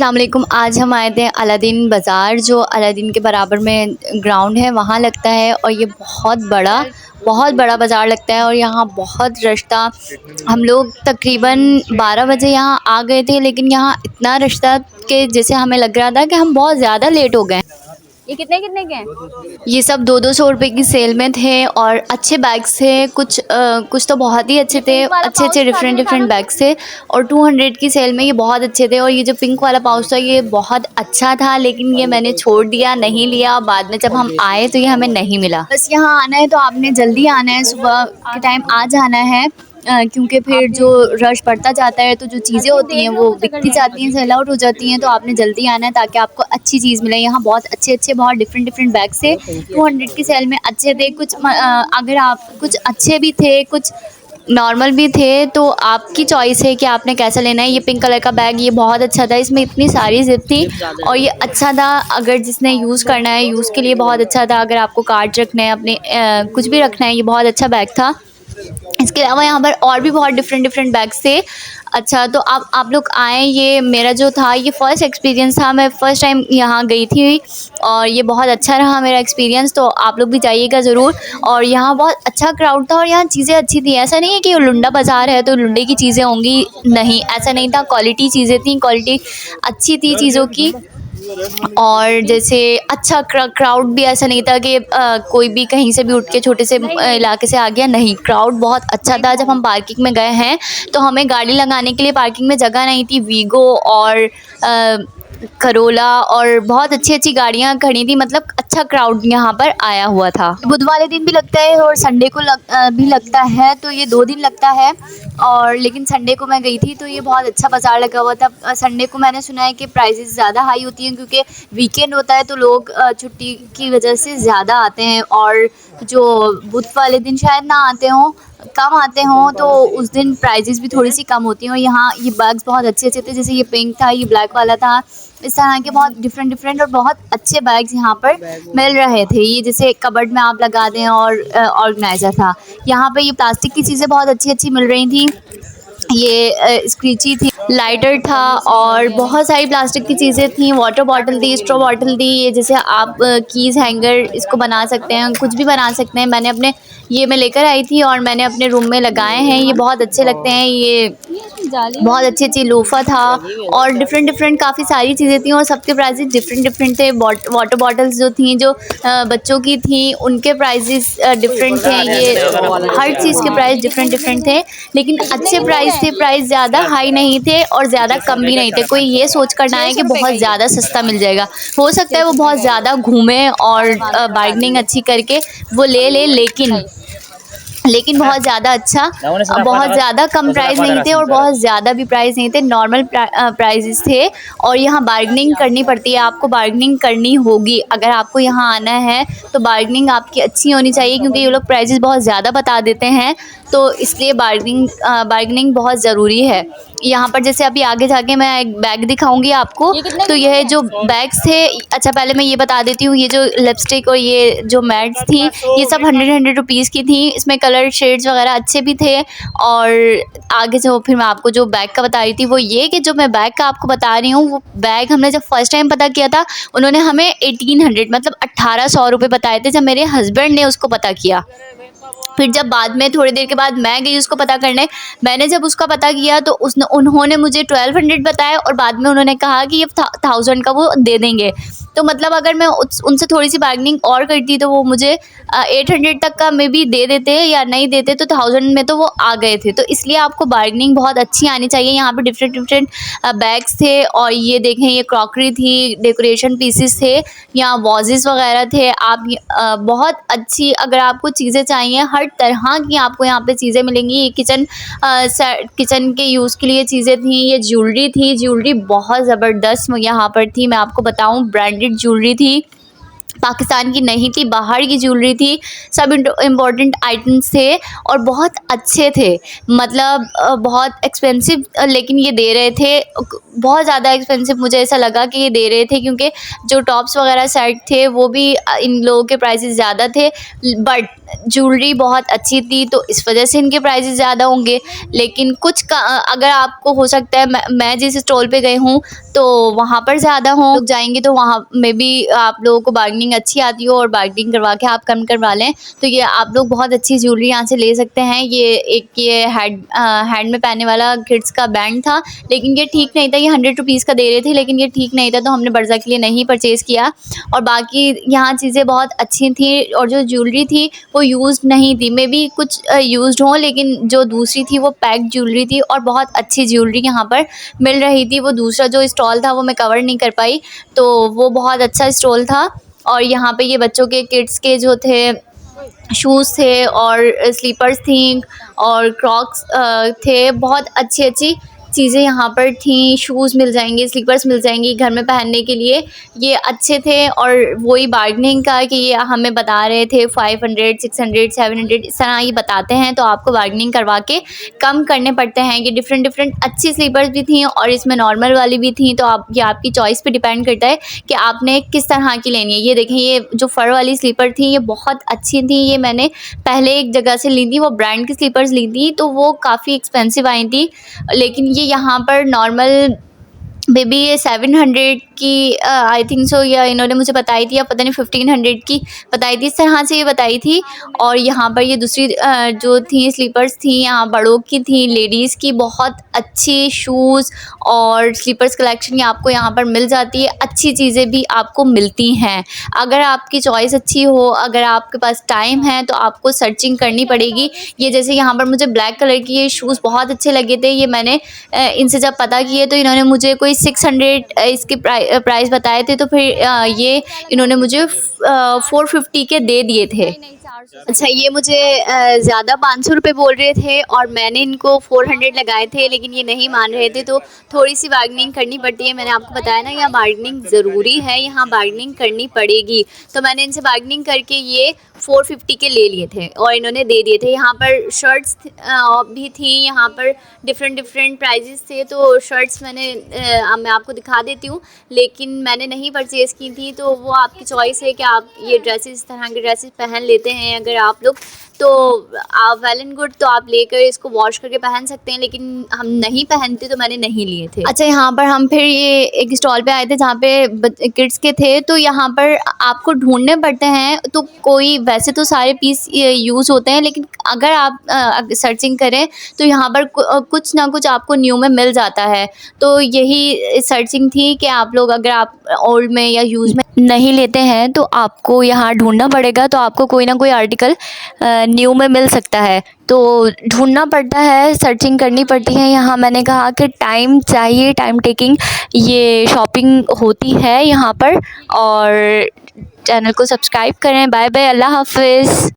अस्सलाम वालेकुम। आज हम आए थे अलादीन बाज़ार, जो अलादीन के बराबर में ग्राउंड है, वहाँ लगता है। और ये बहुत बड़ा बाज़ार लगता है और यहाँ बहुत रश था। हम लोग तकरीबन 12 बजे यहाँ आ गए थे, लेकिन यहाँ इतना रश था कि जैसे हमें लग रहा था कि हम बहुत ज़्यादा लेट हो गए। ये कितने कितने के हैं? ये सब 200-200 रुपए की सेल में थे और अच्छे बैग्स थे। कुछ तो बहुत ही अच्छे थे, अच्छे डिफरेंट बैग्स थे। और 200 की सेल में ये बहुत अच्छे थे। और ये जो पिंक वाला पाउच था ये बहुत अच्छा था, लेकिन ये मैंने छोड़ दिया, नहीं लिया। बाद में जब हम आए तो ये हमें नहीं मिला। बस यहाँ आना है तो आपने जल्दी आना है, सुबह के टाइम आ जाना है, क्योंकि फिर जो रश बढ़ता जाता है तो जो चीज़ें होती हैं वो बिकती जाती हैं, सेल आउट हो जाती हैं। तो आपने जल्दी आना है ताकि आपको अच्छी चीज़ मिले। यहाँ बहुत अच्छे बहुत डिफरेंट बैग्स थे। 200 की सेल में अच्छे थे। अगर आप कुछ अच्छे भी थे, कुछ नॉर्मल भी थे, तो आपकी चॉइस है कि आपने कैसा लेना है। ये पिंक कलर का बैग ये बहुत अच्छा था, इसमें इतनी सारी ज़िप थी और ये अच्छा था। अगर जिसने यूज़ करना है, यूज़ के लिए बहुत अच्छा था। अगर आपको कार्ड रखना है, अपने कुछ भी रखना है, ये बहुत अच्छा बैग था। इसके अलावा यहाँ पर और भी बहुत डिफरेंट बैग्स थे। अच्छा, तो आप लोग आएँ। ये मेरा जो था ये फ़र्स्ट एक्सपीरियंस था, मैं फ़र्स्ट टाइम यहाँ गई थी और ये बहुत अच्छा रहा मेरा एक्सपीरियंस। तो आप लोग भी जाइएगा ज़रूर। और यहाँ बहुत अच्छा क्राउड था और यहाँ चीज़ें अच्छी थी। ऐसा नहीं है कि लुंडा बाज़ार है तो लुंडे की चीज़ें होंगी, नहीं, ऐसा नहीं था। क्वालिटी चीज़ें थी, क्वालिटी अच्छी थी चीज़ों की। और जैसे अच्छा क्राउड भी ऐसा नहीं था कि कोई भी कहीं से भी उठ के छोटे से इलाके से आ गया, नहीं, क्राउड बहुत अच्छा था। जब हम पार्किंग में गए हैं तो हमें गाड़ी लगाने के लिए पार्किंग में जगह नहीं थी। वीगो और करोला और बहुत अच्छी गाड़ियाँ खड़ी थी। मतलब अच्छा क्राउड यहाँ पर आया हुआ था। बुध वाले दिन भी लगता है और संडे को भी लगता है, तो ये 2 दिन लगता है। और लेकिन संडे को मैं गई थी तो ये बहुत अच्छा बाज़ार लगा हुआ था। संडे को मैंने सुना है कि प्राइसेस ज़्यादा हाई होती हैं, क्योंकि वीकेंड होता है तो लोग छुट्टी की वजह से ज़्यादा आते हैं। और जो बुध वाले दिन शायद ना आते हों, कम आते हों, तो उस दिन प्राइसेस भी थोड़ी सी कम होती हैं। और यहाँ ये बैग्स बहुत अच्छे थे, जैसे ये पिंक था, ये ब्लैक वाला था। इस तरह के बहुत डिफरेंट और बहुत अच्छे बैग्स यहाँ पर मिल रहे थे। ये जैसे कबर्ड में आप लगा दें, और ऑर्गेनाइज़र था। यहाँ पे ये प्लास्टिक की चीज़ें बहुत अच्छी मिल रही थी। ये स्क्रीची थी, लाइटर था और बहुत सारी प्लास्टिक की चीज़ें थी। वाटर बॉटल थी, स्ट्रॉ बॉटल थी। ये जैसे आप कीज़ हैंगर इसको बना सकते हैं, कुछ भी बना सकते हैं। मैं लेकर आई थी और मैंने अपने रूम में लगाए हैं। ये बहुत अच्छे लगते हैं। ये बहुत अच्छी लोफा था और डिफरेंट काफ़ी सारी चीज़ें थी और सबके प्राइसेस डिफरेंट थे। वाटर बॉटल्स जो थी, जो बच्चों की थी, उनके प्राइसेस डिफरेंट थे। ये हर चीज़ के प्राइस डिफरेंट थे, लेकिन अच्छे प्राइस थे। प्राइस ज़्यादा हाई नहीं थे और ज़्यादा कम भी नहीं थे। कोई ये सोच कर ना आए कि बहुत ज़्यादा सस्ता मिल जाएगा। हो सकता है वो बहुत ज़्यादा घूमे और बार्गेनिंग अच्छी करके वो ले, लेकिन बहुत ज़्यादा अच्छा, बहुत ज़्यादा कम प्राइस नहीं थे और बहुत ज़्यादा भी प्राइस नहीं थे, नॉर्मल प्राइसेस थे। और यहाँ बार्गेनिंग करनी पड़ती है, आपको बार्गेनिंग करनी होगी। अगर आपको यहाँ आना है तो बार्गेनिंग आपकी अच्छी होनी चाहिए, क्योंकि ये लोग प्राइसेस बहुत ज़्यादा बता देते हैं, तो इसलिए बार्गेनिंग बहुत ज़रूरी है। यहाँ पर जैसे अभी आगे जाके मैं एक बैग दिखाऊंगी आपको। तो यह जो बैग्स थे, अच्छा पहले मैं ये बता देती हूँ, ये जो लिपस्टिक और ये जो मैट्स थी, ये सब 100 रुपीज़ की थी। इसमें कलर शेड्स वगैरह अच्छे भी थे। और आगे जो फिर मैं आपको जो बैग का बता रही थी वो ये, कि जो मैं बैग का आपको बता रही हूँ, वो बैग हमने जब फर्स्ट टाइम पता किया था, उन्होंने हमें 1800 मतलब 1800 रुपये बताए थे, जब मेरे हस्बैंड ने उसको पता किया। फिर जब बाद में थोड़ी देर के बाद मैं गई उसको पता करने, मैंने जब उसका पता किया तो उन्होंने मुझे 1200 बताया और बाद में उन्होंने कहा कि ये 1000 का वो दे देंगे। तो मतलब अगर मैं उनसे थोड़ी सी बार्गेनिंग और करती तो वो मुझे 800 तक का मे बी दे देते, या नहीं देते तो 1000 में तो वो आ गए थे। तो इसलिए आपको बार्गेनिंग बहुत अच्छी आनी चाहिए। यहाँ पर डिफरेंट बैग्स थे और ये देखें, ये क्रॉकरी थी, डेकोरेशन पीसेस थे, यहाँ वॉजेस वगैरह थे। आप बहुत अच्छी, अगर आपको चीज़ें चाहिए हर तरह की आपको यहाँ पे चीज़ें मिलेंगी। ये किचन के यूज़ के लिए चीज़ें थी। ये ज्वेलरी थी, ज्वेलरी बहुत ज़बरदस्त यहाँ पर थी। मैं आपको बताऊँ, ब्रांडेड ज्वेलरी थी। पाकिस्तान की नहीं थी, बाहर की ज्वेलरी थी, सब इम्पोर्टेंट आइटम्स थे और बहुत अच्छे थे। मतलब बहुत एक्सपेंसिव लेकिन ये दे रहे थे, बहुत ज़्यादा एक्सपेंसिव मुझे ऐसा लगा कि ये दे रहे थे, क्योंकि जो टॉप्स वगैरह सेट थे वो भी इन लोगों के प्राइसेस ज़्यादा थे, बट ज्वेलरी बहुत अच्छी थी तो इस वजह से इनके प्राइसेस ज़्यादा होंगे। लेकिन कुछ का अगर आपको हो सकता है, मैं जिस स्टॉल पे गई हूँ तो वहाँ पर ज़्यादा हों, लोग जाएंगे तो वहाँ में भी आप लोगों को बार्गेनिंग अच्छी आती हो और बार्गेनिंग करवा के आप कम करवा लें तो ये आप लोग बहुत अच्छी ज्वेलरी यहाँ से ले सकते हैं। ये हैंड में पहनने वाला किड्स का बैंड था, लेकिन ये ठीक नहीं था, ये 100 रुपीज़ का दे रहे थे लेकिन ये ठीक नहीं था, तो हमने बर्ज़ा के लिए नहीं परचेज़ किया। और बाकी यहाँ चीज़ें बहुत अच्छी थी और जो ज्वेलरी थी वो यूज़ नहीं थी, मे बी कुछ यूज़्ड हों, लेकिन जो दूसरी थी वो पैक्ड ज्वेलरी थी और बहुत अच्छी ज्वेलरी यहाँ पर मिल रही थी। वो दूसरा जो स्टॉल था वो मैं कवर नहीं कर पाई, तो वो बहुत अच्छा स्टॉल था। और यहाँ पे ये बच्चों के किड्स के जो थे शूज़ थे और स्लीपर्स थी और क्रॉक्स थे, बहुत अच्छी-अच्छी चीज़ें यहाँ पर थीं। शूज़ मिल जाएँगे, स्लीपर्स मिल जाएँगी घर में पहनने के लिए, ये अच्छे थे। और वही बार्गेनिंग का कि ये हमें बता रहे थे 500, 600, 700 इस तरह ये बताते हैं, तो आपको बार्गेनिंग करवा के कम करने पड़ते हैं। ये डिफरेंट अच्छी स्लीपर्स भी थी और इसमें नॉर्मल वाली भी थी, तो आप ये आपकी चॉइस पे डिपेंड करता है कि आपने किस तरह की लेनी है। ये देखें, ये जो फ़र वाली स्लीपर थी ये बहुत अच्छी थी, ये मैंने पहले एक जगह से ली थी, वो ब्रांड की स्लीपर्स ली थी तो वो काफ़ी एक्सपेंसिव आई थी, लेकिन ये यहाँ पर नॉर्मल बेबी ये 700 की आई थिंक सो, या इन्होंने मुझे बताई थी या पता नहीं 1500 की बताई थी, इस तरह से ये बताई थी। और यहाँ पर ये दूसरी जो थी स्लीपर्स थी, यहाँ बड़ों की थी, लेडीज़ की बहुत अच्छी शूज़ और स्लीपर्स कलेक्शन ये आपको यहाँ पर मिल जाती है। अच्छी चीज़ें भी आपको मिलती हैं, अगर आपकी चॉइस अच्छी हो, अगर आपके पास टाइम है तो आपको सर्चिंग करनी पड़ेगी। ये जैसे यहाँ पर मुझे ब्लैक कलर की ये शूज़ बहुत अच्छे लगे थे, ये मैंने इनसे जब पता किए तो इन्होंने मुझे कोई 600 इसके प्राइस बताए थे, तो फिर ये इन्होंने मुझे 450 के दे दिए थे। अच्छा, ये मुझे ज़्यादा 500 रुपये बोल रहे थे और मैंने इनको 400 लगाए थे, लेकिन ये नहीं मान रहे थे, तो थोड़ी सी बार्गेनिंग करनी पड़ती है। मैंने आपको बताया ना, यहाँ बार्गेनिंग ज़रूरी है, यहाँ बार्गेनिंग करनी पड़ेगी। तो मैंने इनसे बार्गेनिंग करके ये 450 के ले लिए थे और इन्होंने दे दिए थे। यहाँ पर शर्ट्स भी थी, यहाँ पर डिफरेंट प्राइजेस थे, तो शर्ट्स मैं आपको दिखा देती हूँ, लेकिन मैंने नहीं परचेज़ की थी। तो वो आपकी चॉइस है कि आप ये ड्रेसेस, इस तरह के ड्रेसेस पहन लेते हैं अगर आप लोग, तो आप वेल एंड गुड, तो आप लेकर इसको वॉश करके पहन सकते हैं, लेकिन हम नहीं पहनते तो मैंने नहीं लिए थे। अच्छा, यहाँ पर हम फिर ये एक स्टॉल पे आए थे जहाँ पे किड्स के थे, तो यहाँ पर आपको ढूंढने पड़ते हैं, तो कोई वैसे तो सारे पीस यूज़ होते हैं, लेकिन अगर आप सर्चिंग करें तो यहाँ पर कुछ ना कुछ आपको न्यू में मिल जाता है। तो यही सर्चिंग थी कि आप लोग अगर आप ओल्ड में या यूज़ में नहीं लेते हैं तो आपको यहाँ ढूंढना पड़ेगा, तो आपको कोई ना कोई आर्टिकल न्यू में मिल सकता है, तो ढूंढना पड़ता है, सर्चिंग करनी पड़ती है। यहाँ मैंने कहा कि टाइम चाहिए, टाइम टेकिंग ये शॉपिंग होती है यहाँ पर। और चैनल को सब्सक्राइब करें। बाय बाय, अल्लाह हाफ़िज़।